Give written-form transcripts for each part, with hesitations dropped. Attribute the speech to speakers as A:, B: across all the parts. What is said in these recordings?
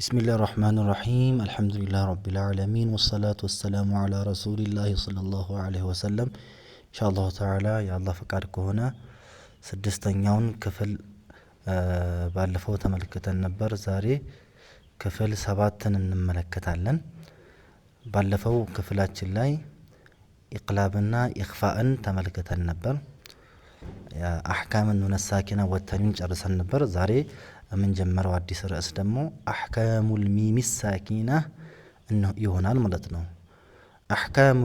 A: بسم الله الرحمن الرحيم الحمد لله رب العالمين والصلاة والسلام على رسول الله صلى الله عليه وسلم إن شاء الله تعالى يا الله فقارك هنا سدستنيون كفل ባለፈው ተመልክተን ነበር ዛሬ ክፍል 7ን እንመለከታለን ባለፈው ክፍላችን ላይ ኢቅላብና ኢኽፋእን ተመልክተን ነበር አህካም ኑን ሳኪና ወተኒን ጨርሰን ነበር ዛሬ ምን ጀመረው አዲስ ርዕስ ደግሞ አህካሙል ሚም ሳኪና እንሆ ይሆናል ማለት ነው አህካም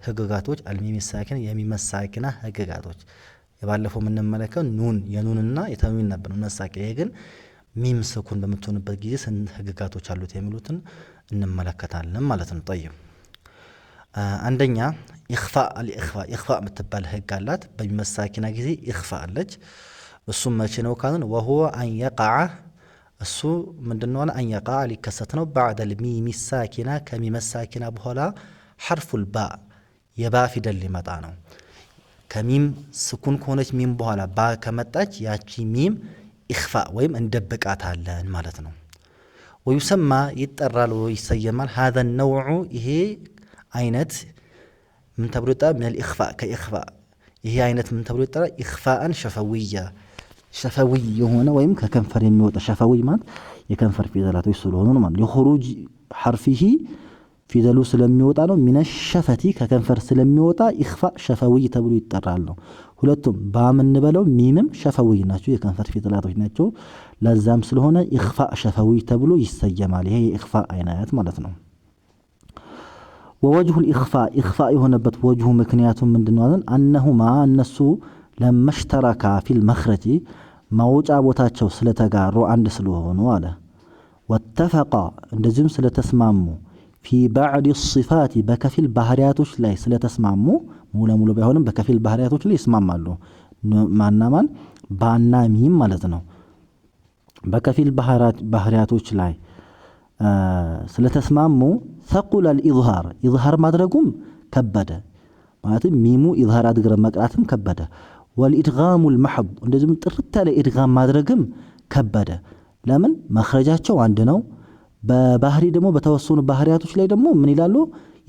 A: ህግጋቶች አልሚም ሳኪና የሚም ሳኪና ህግጋቶች የባለፈው ምን እንመለከው ኑን የኑንና የተንዊን ነበር ኑን ሳኪና ግን ሚም ስኩን በመጥቶንበት ጊዜ ስንት ህግጋቶች አሉት የሚሉትን እንመለከታለን ማለት ነው طيب አንደኛ ኢኽፋእ ምትባል ህግ አላት በሚም ሳኪና ጊዜ ኢኽፋእ አለች እሱ መቼ ነው ካልን وهو ان يقع እሱ ምንድነው አን يقع ሊከሰት ነው بعد الميم الساكنه ከሚም ሳኪና በኋላ حرف الباء የባ ፊደል ሊመጣ ነው ከሚም ስኩን ከሆነች ሚም በኋላ ባ ከመጣች ያቺ ሚም ኢኽፋእ ወይም እንደብቃታለን ማለት ነው ويسمى ይጠራል ወይሰየማል هذا النوع ይሄ አይነት ምን ተብሎ ይጠራል من الاخفاء كاخفاء ይሄ አይነት ምን ተብሎ ይጠራል ኢኽፋእ شفوية شفوي የሆነ ወይም ከከንፈር የሚወጣ شفوي ማለት የከንፈር ፊደላቶች ስለሆኑ ነው ማለት ለخروج حرفه ፊደሉ ስለሚወጣ ነው من الشفة ከከንፈር ስለሚወጣ ኢኽፋእ شفوي ተብሎ ይጠራል ነው ሁለቱም ባምን በለው ሚምም شفوي ናቸው የከንፈር ፊደላቶች ናቸው ለዛም ስለሆነ ኢኽፋእ شفوي ተብሎ ይሰየማል ይሄ የኢኽፋእ አይነት ማለት ነው ووجه الإخفاء يهونبت وجه مكنياتهم من دنوان أنهما النسو لما اشتركا في المخرج موجع بوتاتشو سلتقارو عند سلوهون والا واتفقا اندزم سلتسمامو في بعض الصفات بكفي البحرياتوش لاي سلتسمامو مولا بيهونم بكفي البحرياتوش لاي اسمامالو معنا من بانا ميم مالتنو بكفي البحرياتوش لاي ስለተስማሙ ثقل الإظهار ማድረጉም ከበደ ማለት ሚሙ ኢዝሃር አድርገ መቅራትም ከበደ والإدغام المحض እንደዚህም ጥርት ያለ ኢድጋም ማድረግም ከበደ ለምን መخرጃቸው አንድ ነው በባህሪ ደግሞ በተወሰኑ ባህሪያቶች ላይ ደግሞ ምን ይላሉ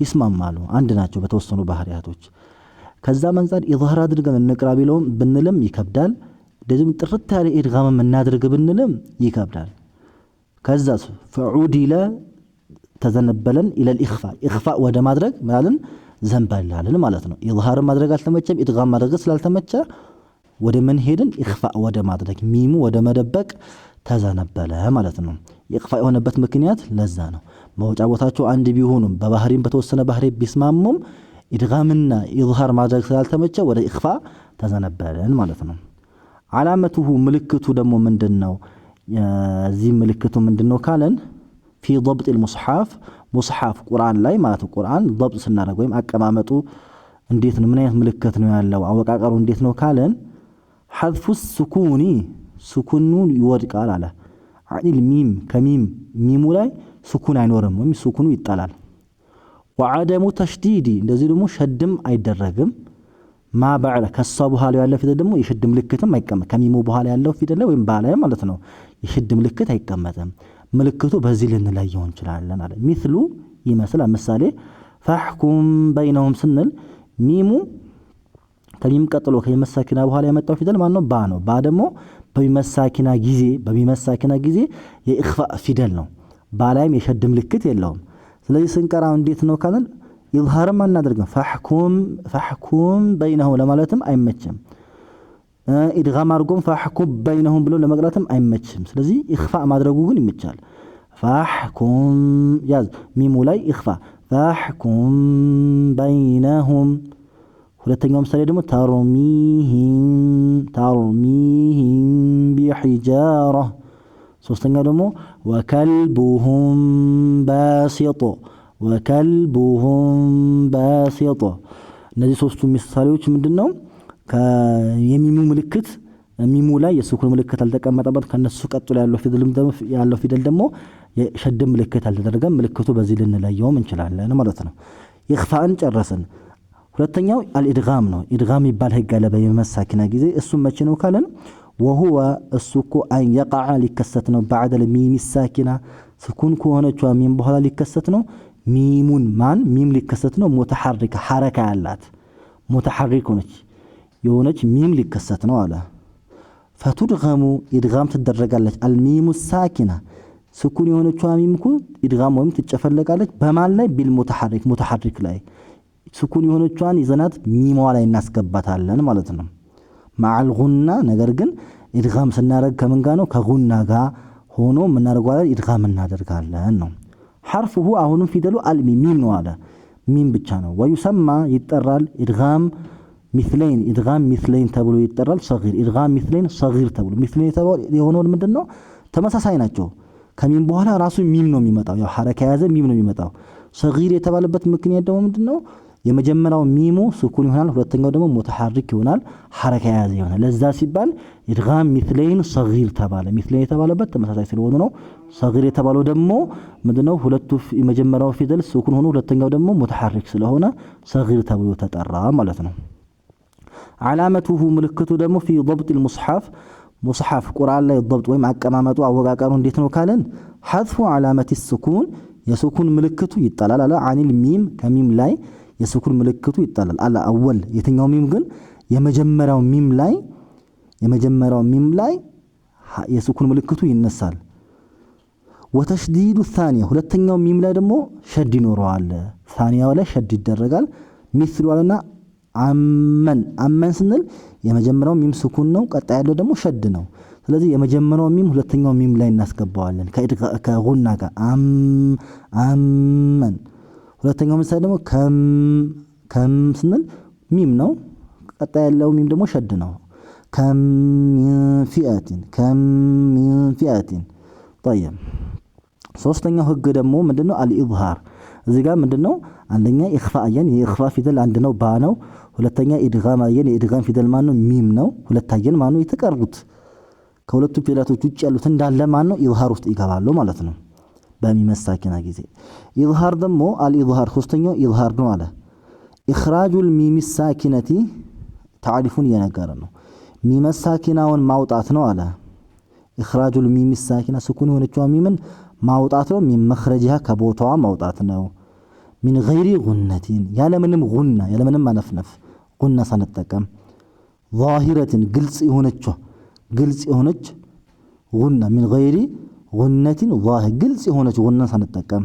A: ይስማማሉ አንድ ናቸው በተወሰኑ ባህሪያቶች ከዛ መንጻር ኢዝሃር አድርገን እንቅራ ቢለውም ብንልም ይከብዳል እንደዚህም ጥርት ያለ ኢድጋም እናድርግ ብንልም ይከብዳል كذا فعودل تزنبلن الى الاخفاء ወደ ማድረግ ማለት ዘንበላልን ማለት ነው ኢዝሃር ማድረግ አልተመቸም ኢድጋም ማድረግ ስላልተመቸ ወደ ምን ሄድን ኢኽፋእ ወደ ማድረግ ሚሙ ወደ መደበቅ ተዘነበለ ማለት ነው ኢኽፋእ የሆነበት ምክንያት ለዛ ነው መውጫ ቦታቸው አንድ ቢሆኑም በባህሪም በተወሰነ ባህሪ ቢስማሙም ኢድጋምና ኢዝሃር ማድረግ ስላልተመቸ ወደ ኢኽፋእ ተዘነበለን ማለት ነው علامته ምልክቱ ደግሞ ምንድነው زي ملكته من دنو كالن في ضبط مصحف قرآن لاي مالته قرآن ضبط سنارق ويم أكمامته انديت من ايه ملكته يالله وعوقاقر انديت نو كالن حذف سكون يورق على عن الميم كميم ميمو لاي سكون عينورم ويم سكون يتطلال وعدم تشديدي እንደዚህ ደግሞ ሸድም አይደረግም ما بعد ከሷ በኋላ ያለው ፊደል ደግሞ ይሽድ ምልክትም አይቀመጥ ከሚሙ በኋላ ያለው ፊደል ወይም ባላይ ማለት ነው ይሽድ ምልክት አይቀመጥም ምልክቱ በዚህ ልንለየው እንችላለን አለ مثሉ ይመስል ምሳሌ فاحكم بينهم ስንል ሚሙ ከሚም ቀጥሎ ከመሳኪና በኋላ የመጣው ፊደል ማን ነው ባ ነው ባ ደግሞ በሚመሳኪና ጊዜ የኢኽፋእ ፊደል ነው ባላይም የሽድ ምልክት የለውም ስለዚህ ስንቀራው እንዴት ነው ካልን ኢዝሃር ማን አድርገን فاحكم بينهم ለማለትም አይመችም ኢድጋም አድርጎም فاحكم بينهم ብሎ ለመቅራትም አይመችም ስለዚህ ኢኽፋእ ማድረጉ ግን ይመቻል فاحكم ያዝ ሚሙ ላይ ኢኽፋእ فاحكم بينهم ሁለተኛው ምሳሌ ደግሞ ترميهم بحجارة ሶስተኛው ደግሞ وكلبهم باسط እነዚህ ሶስቱ ምሳሌዎች ምንድነው የሚሙ ምልክት ሚሙ ላይ የሱኩን ምልክት አልተቀመጠበት ከነሱ ቀጥሎ ያለው ፊደል ደግሞ የሸድ ምልክት አልተደረገም ምልክቱ በዚህ ልንለየው እንችላለን ማለት ነው ኢኽፋእን ጨረስን ሁለተኛው አልኢድጋም ነው ኢድጋም ይባል ህግ አለ በመሳኪና ጊዜ እሱ መቼ ነው ካለን وهو السكو أن يقع لكستنا بعد الميم الساكنة سكون كونة ميم بهلا لكستنا ميم مان ميم لكستنا متحرك حركة علات متحرك يونج ميم لكستنا على فتدغم إدغام تدرج على الميم الساكنة سكون يونج ميم كو إدغام ويم تتشفلق على بمال لا بالمتحرك متحرك لا سكون يونج إذنات ميم على الناس كبت على مالتنا مع الغنة نجرجن إدغام سنارج كمن كانوا كغنة جا هونو من نرجع إدغام النادر قال حرفه أهون في دلو الميم وهذا ميم بتشانو ويسمى يترال إدغام مثلين تبلو يترال صغير إدغام مثلين صغير تبلو مثلين تبلو يهونون مدنو تمساسايناتشو كمين بوهلا راسو ميم نو ميمتاو يا حركة هذا ميم نو ميمتاو صغير يتبالبت مكنيات دو مدنو የመጀመሪያው ሚሙ ሱኩን ይሆናል ሁለተኛው ደግሞ ሙተሐሪክ ይሆናል ሐረካ ያዘ ይሆናል ለዛ ሲባል ኢድጋም ሚስለይን ሰጊር ተባለ ሚስለይን የተባለበት ተመሳሳይ ስለሆነ ነው ሰጊር የተባለው ደግሞ ምንድነው ሁለቱ የመጀመሪያው ፊደል ሱኩን ሆኖ ሁለተኛው ደግሞ ሙተሐሪክ ስለሆነ ሰጊር ተብሎ ተጠራ ማለት ነው علامته ምልክቱ ደግሞ في ضبط المصحف مصحف ቁርአን ላይ ضبط ወይም አቀማመጡ አወቃቀሩ እንዴት ነው ካለን حذف علامه السكون የሱኩን ምልክቱ ይጣላል አለ عن الميم ከሚም ላይ የሱኩን ምልክቱ ይጣላል አላ አወል የትኛው ሚም ግን የመጀመሪያው ሚም ላይ የሱኩን ምልክቱ ይነሳል ወተሽዲዱ الثانيه ሁለተኛው ሚም ላይ ደግሞ ሸድ ይኖረዋል ثانيያው ላይ ሸድ ይደረጋል ሚስሉና አመን ስንል የመጀመሪያው ሚም ሱኩን ነው ቀጣይ ያለው ደግሞ ሸድ ነው ስለዚህ የመጀመሪያው ሚም ሁለተኛው ሚም ላይ እናስገባዋለን ከጉና ጋር አመን ሁለተኛው ምሳሌ ደግሞ ከም ስንል ሚም ነው ቀጣይ ያለው ሚም ደግሞ ሸድ ነው ከም ሚን ፊአቲን طيب ሶስተኛው ህግ ደግሞ ምንድነው አልኢዝሃር እዚህ ጋር ምንድነው አንደኛ ኢኽፋ አየን የኢኽፋ ፊደል አንድ ነው ባ ነው ሁለተኛ ኢድጋም አየን የኢድጋም ፊደል ማን ነው ሚም ነው ሁለታየን ማን ነው የተቀሩት ከሁለቱ ፊደላቶች ውጭ ያሉት እንዳለ ማን ነው ኢዝሃር ውስጥ ይገባሉ ማለት ነው በሚመሳኪና ጊዜ ኢዝሃር ደግሞ አልኢዝሃር ሶስተኛው ኢዝሃር ነው አለ ኢኽራጁል ሚም ሳኪነቲ ታሪፉን የነገረ ነው ሚም ሳኪናውን ማውጣት ነው አለ ኢኽራጁል ሚም ሳኪና ስኩን የሆነችው ሚምን ማውጣት ነው ሚም መኽረጃ ከቦታዋ ማውጣት ነው من غير غنة ያለምንም غنة ያለምንም ማነፍነፍ غنة ሳንጠቀም ظاهرة ግልጽ የሆነች غنة من غير غنة ظاهر ግልጽ የሆነች غنة ሳንጠቀም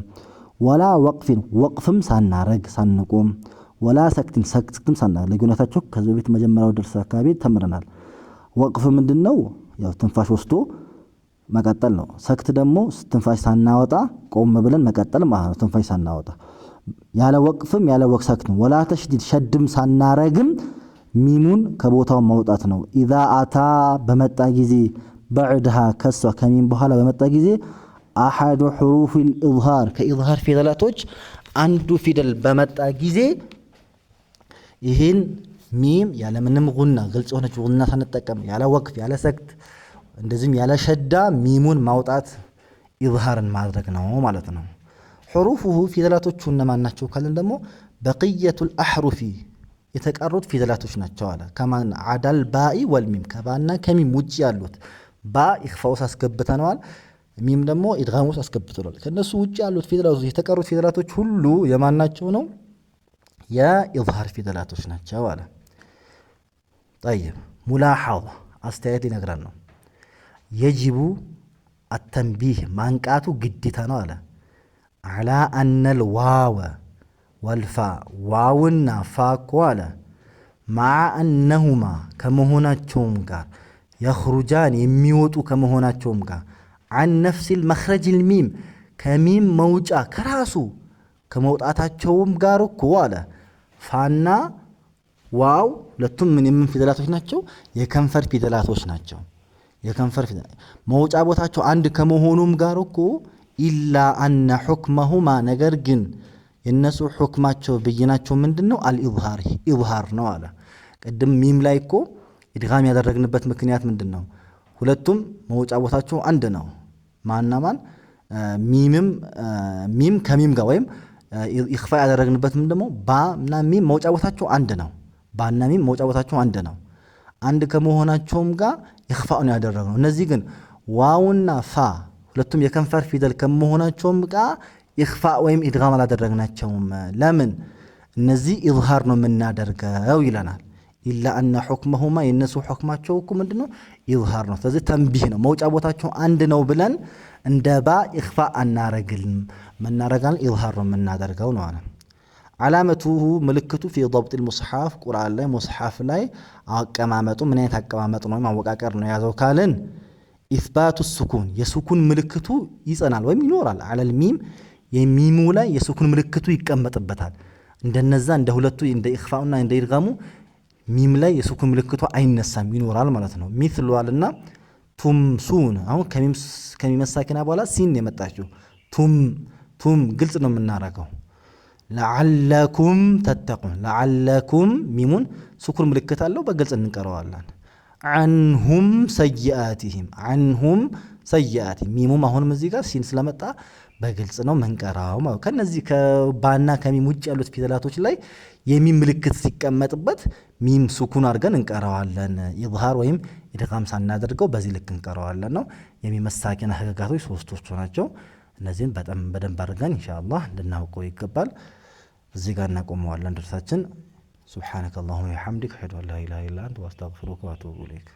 A: ولا وقفም ሳናረግ ሳንቆም ولا ሰክትም ሳናረግ ለጉነታቸው ከዚህ በፊት መጀመሪያው ደርስ አካባቢ ተምረናል ወቅፍ ምንድነው ያው ትንፋሽ ወስዶ መቀጠል ነው ሰክት ደግሞ ትንፋሽ ሳናወጣ ቆም ብለን መቀጠል ማለት ነው ትንፋሽ ሳናወጣ ያለ ወቅፍም ያለ ወቅሰክት ነው ولا تشديد ሸድም ሳናረግም ሚሙን ከቦታው ማውጣት ነው اذا اتى በመጣ ጊዜ بعدها ከሷ ከሚም በኋላ በመጣ ጊዜ احد حروف الاظهار ከኢዝሃር ፊደላቶች አንዱ ፊደል በመጣ ጊዜ ይሄን ሚም ያለ ምንም ጉና ግልጽ ሆነች ጉና ሳንጠቀም ያለ ወቅፍ ያለ ሰክት እንደዚህም ያለ ሸዳ ሚሙን ማውጣት ኢዝሃርን ማድረግ ነው ማለት ነው حروفه ፊደላቶቹ እነማን ናቸው ካለን ደግሞ በቂየቱል አህሩፊ የተቀሩት ፊደላቶች ናቸው አለ ከማን አዳል ባኢ ወልሚም ከባና ከሚም ውጪ ያሉት ባ ኢኽፋውስ አስገብተናል ሚም ደግሞ ኢድጋሙስ አስገብተናል ከነሱ ውጪ ያሉት ፊደላቶች የተቀሩት ፊደላቶች ሁሉ የማን ናቸው ነው የኢዝሃር ፊደላቶች ናቸው አለ طيب ሙላሐዛ አስተያየት ይነግራል ነው يجب التنبيه ማንቃቱ ግዴታ ነው አለ على أن الواو والفاء واونا فاء كوالا مع أنهما كمهونا تشومكا يخرجان يميوتو كمهونا تشومكا عن نفس المخرج الميم كميم موجة كراسو كموتاتا تشومكا كوالا فانا واو لتم من يمن في دلاتوش ناتشو يكنفر في دلاتوش ناتشو يكنفر في دلاتوش موجة بوتاتشو عند كمهونوم غاروكو ኢላ አነ ሁክመሁማ ነገር ግን የነሱ ሁክማቸው በየናቸው ምንድነው ኢዝሃር ነው አለ ቀደም ሚም ላይ እኮ ኢድጋም ያደረግንበት ምክንያት ምንድነው ሁለቱም መውጫ ቦታቸው አንድ ነው ማናማን ሚም ከሚም ጋር ወይም ኢኽፋ ያደረግንበት ምንድነው ባና ሚም መውጫ ቦታቸው አንድ ነው ባና ሚም መውጫ ቦታቸው አንድ ነው አንድ ከመሆናቸውም ጋር ኢኽፋኡን ያደረግነው። እነዚህ ግን ዋውና ፋ ሁለቱም የከንፈር ፊደል ከመሆናቸውም ጋር ኢኽፋእ ወይም ኢድጋም አላደረግናቸውም። ለምን? እነዚህ ኢዝሃር ነው የምናደርገው ይለናል። ኢላ አነ ሑክመሁማ የነሱ ሑክማቸው እኮ ምንድነው? ኢዝሃር ነው። ስለዚህ ተንቢህ ነው። መውጫ ቦታቸው አንድ ነው ብለን እንደ ባ ኢኽፋእ አናረግልም። መናረጋል ኢዝሃር ነው የምናደርገው ነው አለ። ዓላመቱሁ ምልክቱ ፊ ضبط المصحف ቁርአን ላይ ሙስሐፍ ላይ አቀማመጡ ምን አይነት አቀማመጥ ነው ማወቃቀር ነው ያዘው ካልን ኢስባቱ ሱኩን የሱኩን ምልክቱ ይጸናል ወይም ይኖራል። አለል ሚም የሚሙ ላይ የሱኩን ምልክቱ ይቀመጥበታል። እንደነዛ እንደ ሁለቱ እንደ ኢኽፋኡና እንደ ኢድጋሙ ሚም ላይ የሱኩን ምልክቱ አይነሳም ይኖራል ማለት ነው። ሚስሏልና ቱምሱን አሁን ከሚም ሳኪና በኋላ ሲን የመጣችው ቱም ግልጽ ነው የምናረገው። ለዓለኩም ተተቁን ለዓለኩም ሚሙን ሱኩን ምልክት አለው በግልጽ እንቀረዋለን። عنهم سيئاتهم عنهم سيئاتهم ሚሙም አሁንም እዚህ ጋር ሲን ስለመጣ በግልጽ ነው መንቀራው ማለት ከነዚህ ከባና ከሚም ውጭ ያሉት ፊደላቶች ላይ የሚም ምልክት ሲቀመጥበት ሚም ሱኩን አድርገን እንቀራዋለን። ኢዝሃር ወይም ኢድጋም ሳናደርገው በዚህ ልክ እንቀራዋለን ነው። የሚም ሳኪና ህግጋቶች ሶስቶቹ ናቸው። እነዚህን በደንብ አድርገን ኢንሻአላህ ልናውቀው ይገባል። እዚህ ጋር እናቆመዋለን ድርሳችን። سبحانك اللهم وبحمدك أشهد أن لا إله إلا أنت وأستغفرك وأتوب إليك.